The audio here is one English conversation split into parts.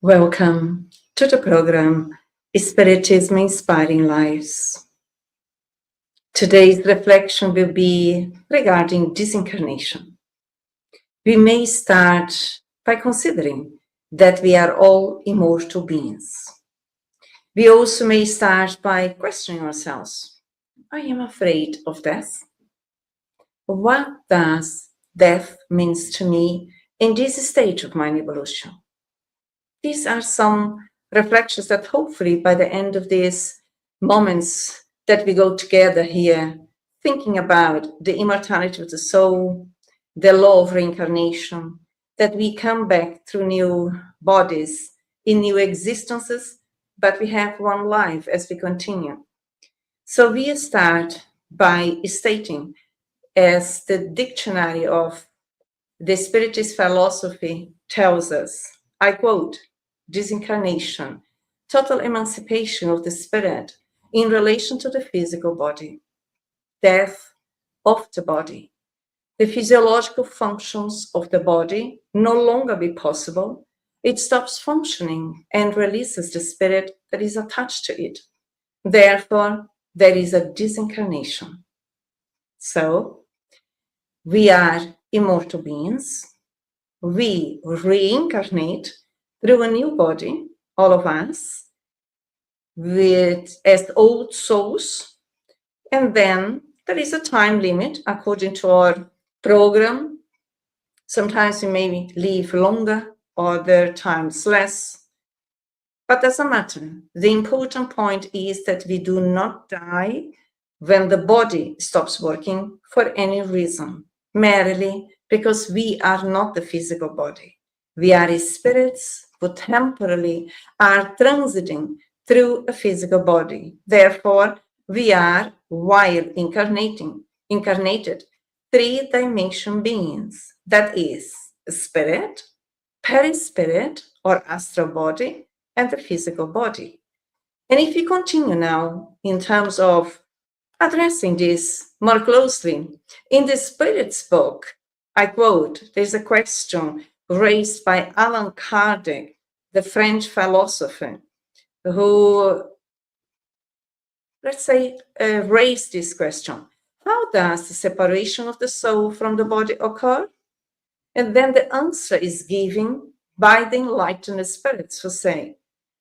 Welcome to the program Spiritism Inspiring Lives. Today's reflection will be regarding disincarnation. We may start by considering that we are all immortal beings. We also may start by questioning ourselves. I am afraid of death. What does death mean to me in this stage of my evolution? These are some reflections that hopefully by the end of these moments that we go together here, thinking about the immortality of the soul, the law of reincarnation, that we come back through new bodies, in new existences, but we have one life as we continue. So we start by stating, as the dictionary of the Spiritist philosophy tells us, I quote, disincarnation, total emancipation of the spirit in relation to the physical body, death of the body. The physiological functions of the body no longer be possible. It stops functioning and releases the spirit that is attached to it. Therefore, there is a disincarnation. So, we are immortal beings. We reincarnate through a new body, all of us, as old souls. And then there is a time limit according to our program. Sometimes we may live longer, other times less. But doesn't matter. The important point is that we do not die when the body stops working for any reason, merely because we are not the physical body. We are spirits who temporarily are transiting through a physical body. Therefore, we are, while incarnated, three-dimension beings. That is, a spirit, perispirit or astral body, and the physical body. And if we continue now in terms of addressing this more closely, in the Spirit's book, I quote, there's a question raised by Allan Kardec, the French philosopher, who, let's say, raised this question. How does the separation of the soul from the body occur? And then the answer is given by the enlightened spirits who say,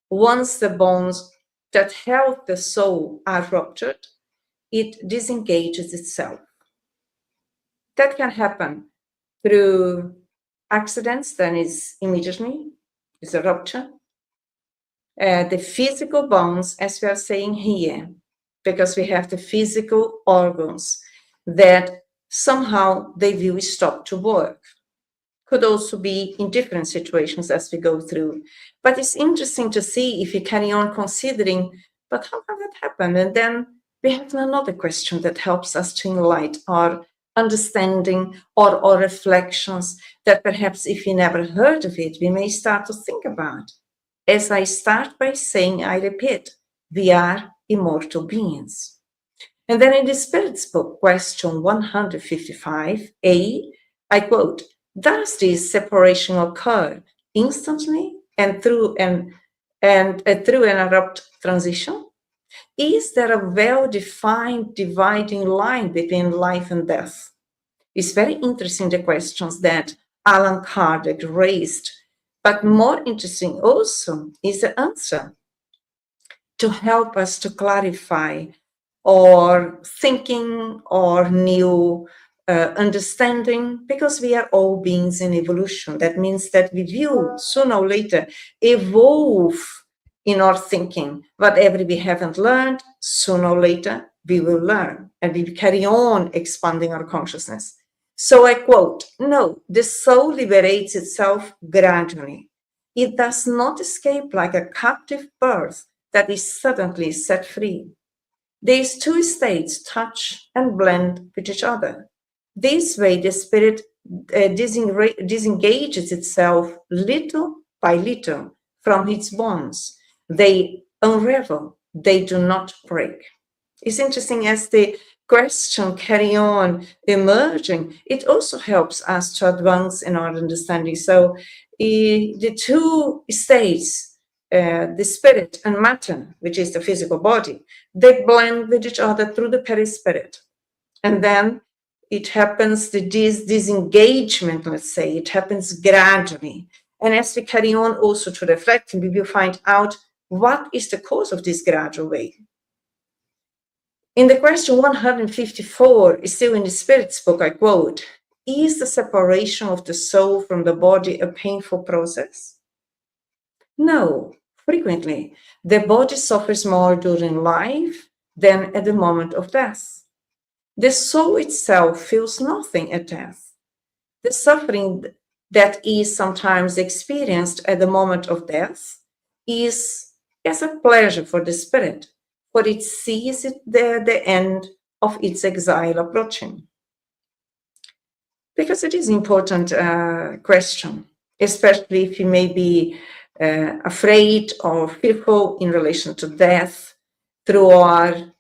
once the bonds that held the soul are ruptured, it disengages itself. That can happen through accidents, then is immediately is a rupture. The physical bonds, as we are saying here, because we have the physical organs that somehow they will stop to work. Could also be in different situations as we go through. But it's interesting to see if you carry on considering, but how can that happen? And then we have another question that helps us to enlighten our understanding or our reflections that perhaps if you never heard of it, we may start to think about. As I start by saying, I repeat, we are immortal beings. And then in the Spirit's book, question 155a, I quote, does this separation occur instantly and through an abrupt transition? Is there a well-defined dividing line between life and death? It's very interesting, the questions that Allan Kardec raised, but more interesting also is the answer to help us to clarify our thinking or new understanding, because we are all beings in evolution. That means that we will sooner or later evolve in our thinking. Whatever we haven't learned, sooner or later we will learn, and we carry on expanding our consciousness. So I quote, no, the soul liberates itself gradually. It does not escape like a captive bird that is suddenly set free. These two states touch and blend with each other. This way, the spirit disengages itself little by little from its bonds. They unravel, they do not break. It's interesting, as the question carry on emerging, it also helps us to advance in our understanding. So the two states, the spirit and matter, which is the physical body, they blend with each other through the perispirit. And then it happens, this disengagement, let's say, it happens gradually. And as we carry on also to reflect, we will find out what is the cause of this gradual way. In the question 154, still in the Spirit's book, I quote, "Is the separation of the soul from the body a painful process?" No, frequently, the body suffers more during life than at the moment of death. The soul itself feels nothing at death. The suffering that is sometimes experienced at the moment of death is as a pleasure for the spirit, for it sees the end of its exile approaching. Because it is an important question, especially if you may be afraid or fearful in relation to death through our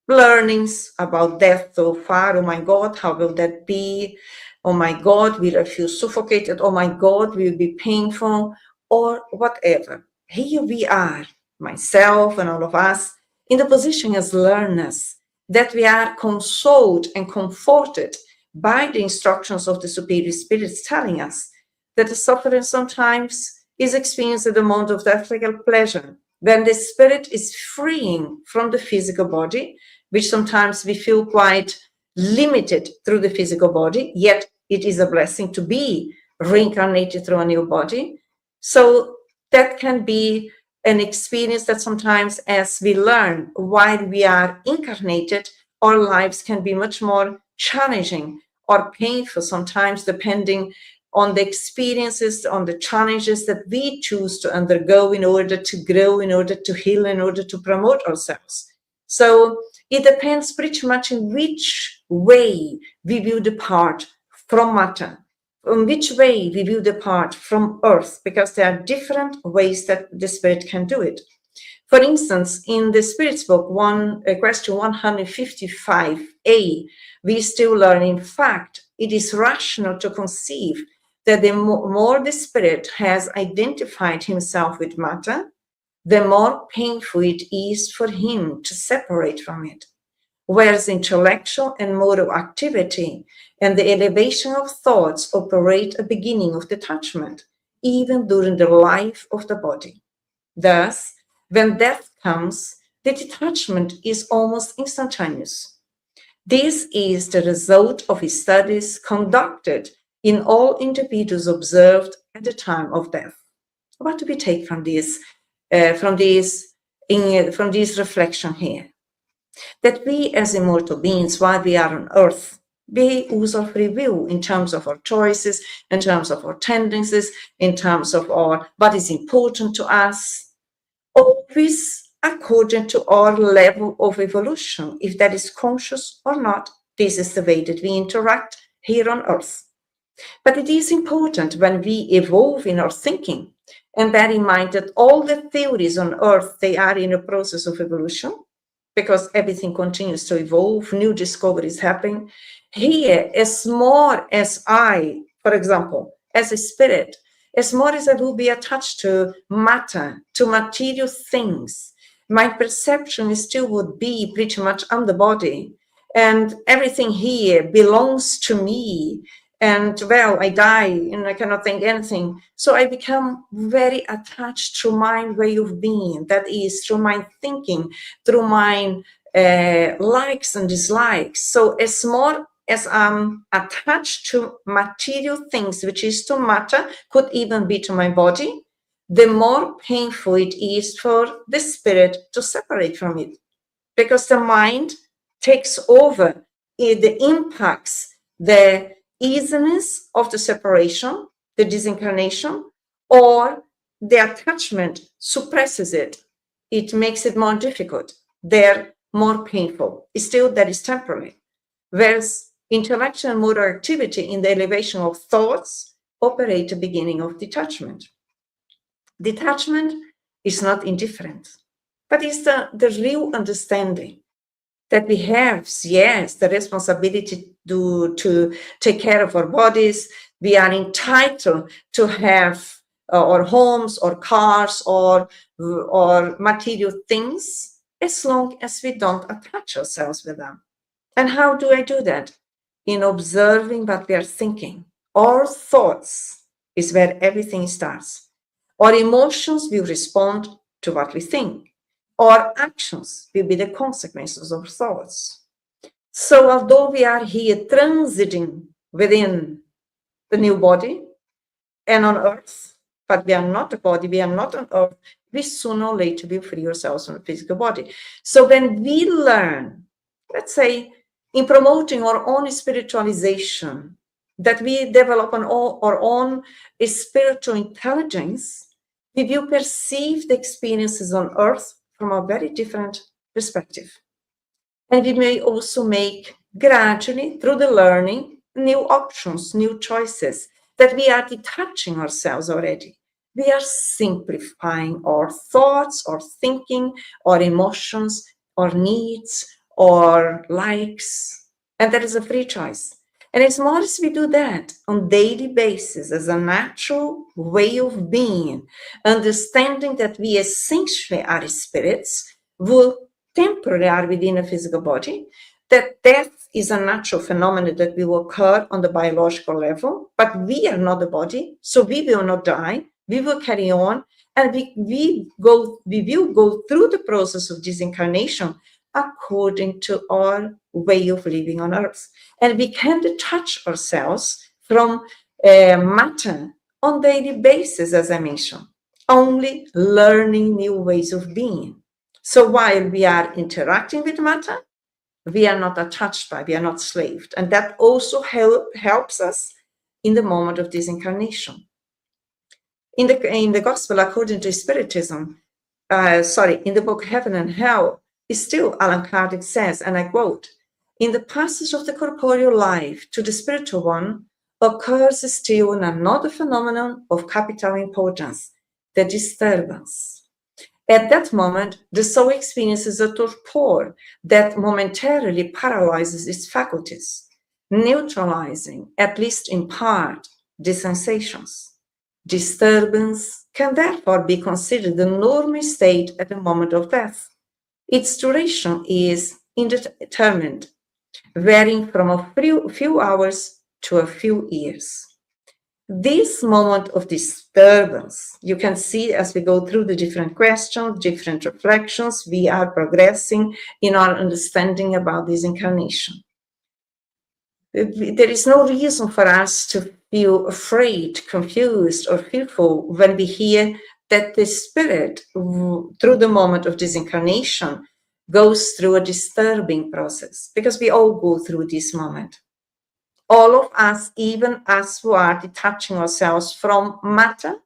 learnings about death so far. Oh my God, how will that be? Oh my God, will I feel suffocated? Oh my God, will it be painful? Or whatever. Here we are, myself and all of us, in the position as learners, that we are consoled and comforted by the instructions of the superior spirits telling us that the suffering sometimes is experienced at the moment of death like a pleasure, when the spirit is freeing from the physical body, which sometimes we feel quite limited through the physical body, yet it is a blessing to be reincarnated through a new body. So that can be an experience that sometimes as we learn while we are incarnated, our lives can be much more challenging or painful sometimes, depending on the experiences, on the challenges that we choose to undergo in order to grow, in order to heal, in order to promote ourselves. So it depends pretty much in which way we will depart from matter, in which way we will depart from earth, because there are different ways that the spirit can do it. For instance, in the Spirit's book, question 155a, we still learn, in fact, it is rational to conceive that the more the spirit has identified himself with matter, the more painful it is for him to separate from it. Whereas intellectual and moral activity and the elevation of thoughts operate a beginning of detachment, even during the life of the body. Thus, when death comes, the detachment is almost instantaneous. This is the result of his studies conducted in all individuals observed at the time of death. What do we take from this reflection here? That we as immortal beings, while we are on earth, we use our free will in terms of our choices, in terms of our tendencies, in terms of what is important to us, always according to our level of evolution, if that is conscious or not. This is the way that we interact here on earth. But it is important when we evolve in our thinking and bear in mind that all the theories on earth, they are in a process of evolution, because everything continues to evolve, new discoveries happen. Here, as more as I, for example, as a spirit, as more as I will be attached to matter, to material things, my perception still would be pretty much on the body, and everything here belongs to me. And well, I die and I cannot think anything. So I become very attached to my way of being, that is through my thinking, through my likes and dislikes. So as more as I'm attached to material things, which is to matter, could even be to my body, the more painful it is for the spirit to separate from it, because the mind takes over, it impacts the easiness of the separation, the disincarnation, or the attachment suppresses it. It makes it more difficult. They're more painful. Still, that is temporary. Whereas intellectual and motor activity in the elevation of thoughts operate a beginning of detachment. Detachment is not indifferent, but it's the real understanding that we have, yes, the responsibility to take care of our bodies. We are entitled to have or homes or cars or material things, as long as we don't attach ourselves with them. And how do I do that? In observing what we are thinking. Our thoughts is where everything starts. Our emotions will respond to what we think. Our actions will be the consequences of thoughts. So although we are here transiting within the new body and on earth, but we are not a body, we are not on earth, we sooner or later will free ourselves from the physical body. So when we learn, let's say, in promoting our own spiritualization, that we develop our own spiritual intelligence, we will perceive the experiences on earth from a very different perspective. And we may also make gradually, through the learning, new options, new choices, that we are detaching ourselves already. We are simplifying our thoughts, our thinking, our emotions, our needs, our likes, and that is a free choice. And as more as we do that on daily basis as a natural way of being, understanding that we essentially are spirits, who temporarily are within a physical body, that death is a natural phenomenon that will occur on the biological level, but we are not the body, so we will not die, we will carry on, and we will go through the process of disincarnation according to our way of living on earth. And we can detach ourselves from matter on daily basis, as I mentioned, only learning new ways of being. So while we are interacting with matter, we are not attached by, we are not slaved. And that also helps us in the moment of disincarnation. In the Gospel according to Spiritism, in the book Heaven and Hell, still Allan Kardec says, and I quote, "In the passage of the corporeal life to the spiritual one occurs still another phenomenon of capital importance, the disturbance. At that moment, the soul experiences a torpor that momentarily paralyzes its faculties, neutralizing, at least in part, the sensations. Disturbance can therefore be considered the normal state at the moment of death. Its duration is indeterminate, varying from a few hours to a few years. This moment of disturbance, you can see as we go through the different questions, different reflections, we are progressing in our understanding about this incarnation. There is no reason for us to feel afraid, confused, or fearful when we hear that the spirit, through the moment of disincarnation, goes through a disturbing process, because we all go through this moment. All of us, even us who are detaching ourselves from matter,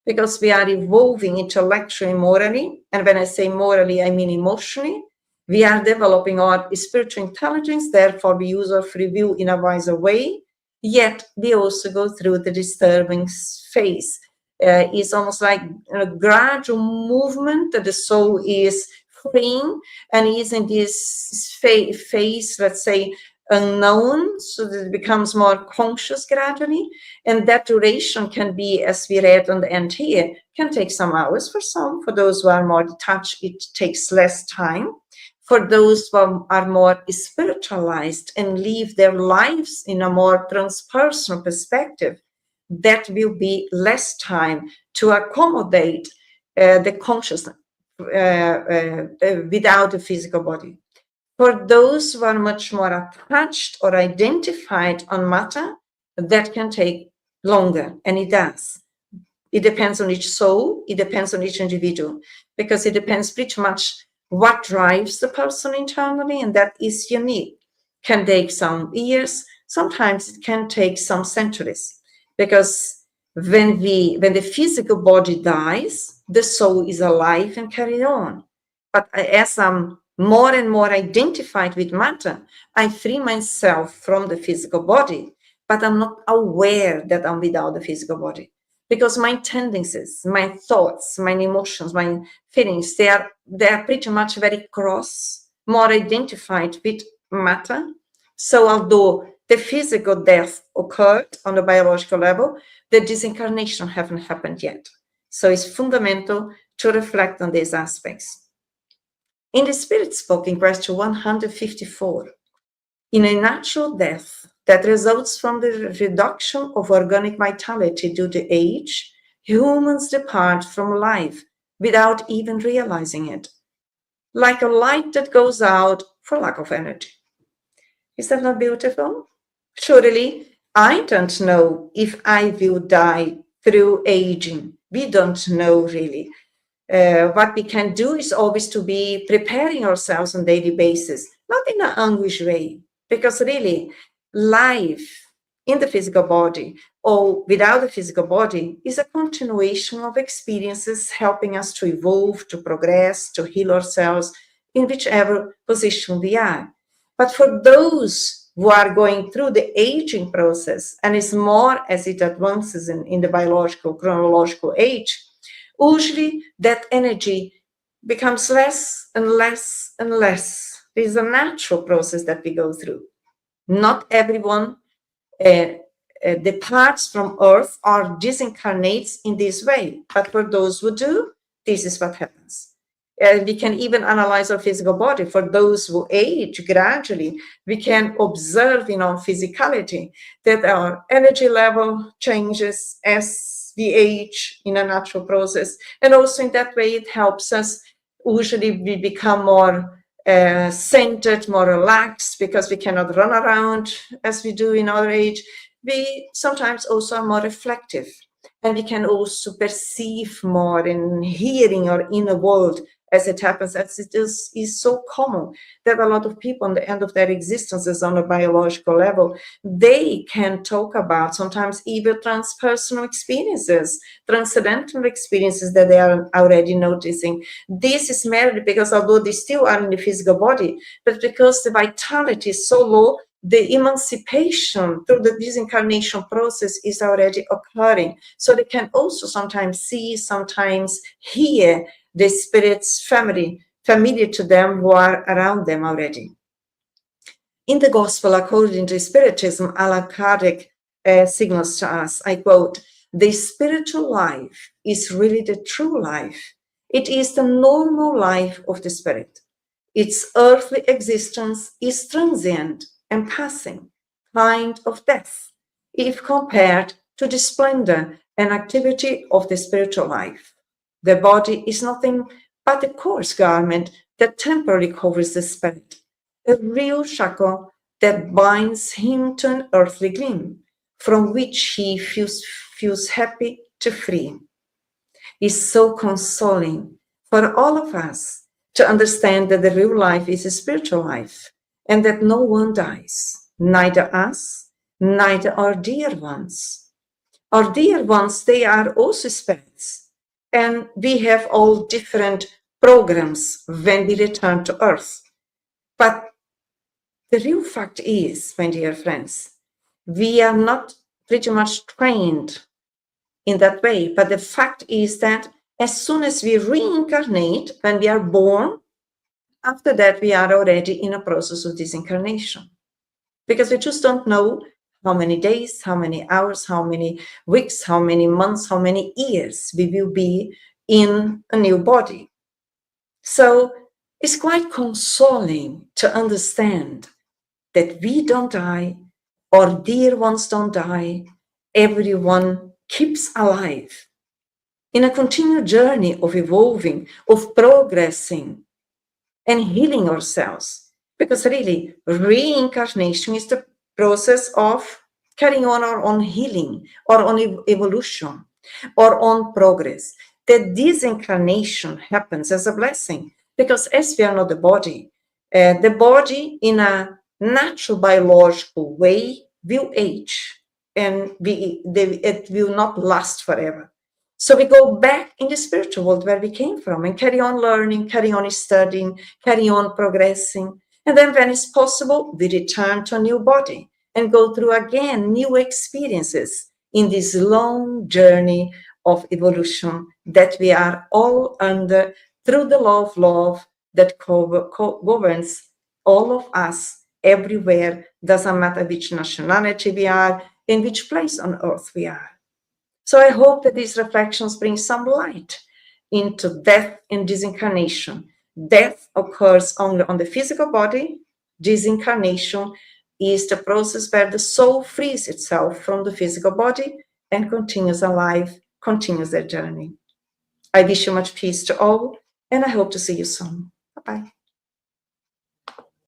because we are evolving intellectually, morally, and when I say morally, I mean emotionally, we are developing our spiritual intelligence, therefore we use our free will in a wiser way, yet we also go through the disturbing phase. It's almost like a gradual movement that the soul is freeing and is in this phase, let's say, unknown, so that it becomes more conscious gradually, and that duration can be, as we read on the end here, can take some hours for some. For those who are more detached, it takes less time. For those who are more spiritualized and live their lives in a more transpersonal perspective, that will be less time to accommodate the consciousness without the physical body. For those who are much more attached or identified on matter, that can take longer, and it does. It depends on each soul, it depends on each individual, because it depends pretty much what drives the person internally, and that is unique. Can take some years, sometimes it can take some centuries, because when the physical body dies, the soul is alive and carried on. But as I'm more and more identified with matter, I free myself from the physical body, but I'm not aware that I'm without the physical body, because my tendencies, my thoughts, my emotions, my feelings, they are pretty much very cross, more identified with matter. So although the physical death occurred on the biological level, the disincarnation haven't happened yet. So it's fundamental to reflect on these aspects. In the Spirit spoke in question 154, in a natural death that results from the reduction of organic vitality due to age, humans depart from life without even realizing it, like a light that goes out for lack of energy. Is that not beautiful? Surely, I don't know if I will die through aging. We don't know really. What we can do is always to be preparing ourselves on a daily basis, not in an anguish way, because really life in the physical body or without the physical body is a continuation of experiences helping us to evolve, to progress, to heal ourselves in whichever position we are. But for those who are going through the aging process, and it's more as it advances in the biological, chronological age, usually that energy becomes less and less and less. It is a natural process that we go through. Not everyone departs from Earth or disincarnates in this way, but for those who do, this is what happens. We can even analyze our physical body. For those who age gradually, we can observe in our physicality that our energy level changes as we age in a natural process. And also in that way, it helps us. Usually we become more centered, more relaxed, because we cannot run around as we do in our age. We sometimes also are more reflective, and we can also perceive more in hearing our inner world as it happens, as it is so common that a lot of people on the end of their existences on a biological level, they can talk about sometimes even transpersonal experiences, transcendental experiences that they are already noticing. This is merely because although they still are in the physical body, but because the vitality is so low, the emancipation through the disincarnation process is already occurring. So they can also sometimes see, sometimes hear the spirits familiar to them who are around them already. In the Gospel according to Spiritism, Allan Kardec signals to us, I quote, "The spiritual life is really the true life. It is the normal life of the spirit. Its earthly existence is transient and passing, kind of death, if compared to the splendor and activity of the spiritual life. The body is nothing but a coarse garment that temporarily covers the spirit, a real shackle that binds him to an earthly gleam, from which he feels happy to free." It's so consoling for all of us to understand that the real life is a spiritual life, and that no one dies, neither us, neither our dear ones. Our dear ones, they are also spirits. And we have all different programs when we return to Earth. But the real fact is, my dear friends, we are not pretty much trained in that way. But the fact is that as soon as we reincarnate, when we are born, after that we are already in a process of disincarnation. Because we just don't know how many days, how many hours, how many weeks, how many months, how many years we will be in a new body. So it's quite consoling to understand that we don't die, our dear ones don't die, everyone keeps alive in a continued journey of evolving, of progressing, and healing ourselves. Because really, reincarnation is the process of carrying on our own healing, our own evolution, our own progress. That disincarnation happens as a blessing, because as we are not the body in a natural biological way will age, and it will not last forever. So we go back in the spiritual world where we came from and carry on learning, carry on studying, carry on progressing. And then when it's possible, we return to a new body and go through again new experiences in this long journey of evolution that we are all under through the law of love that governs all of us everywhere, doesn't matter which nationality we are, in which place on earth we are. So I hope that these reflections bring some light into death and disincarnation. Death occurs only on the physical body. Disincarnation is the process where the soul frees itself from the physical body and continues alive, continues their journey. I wish you much peace to all, and I hope to see you soon. Bye-bye.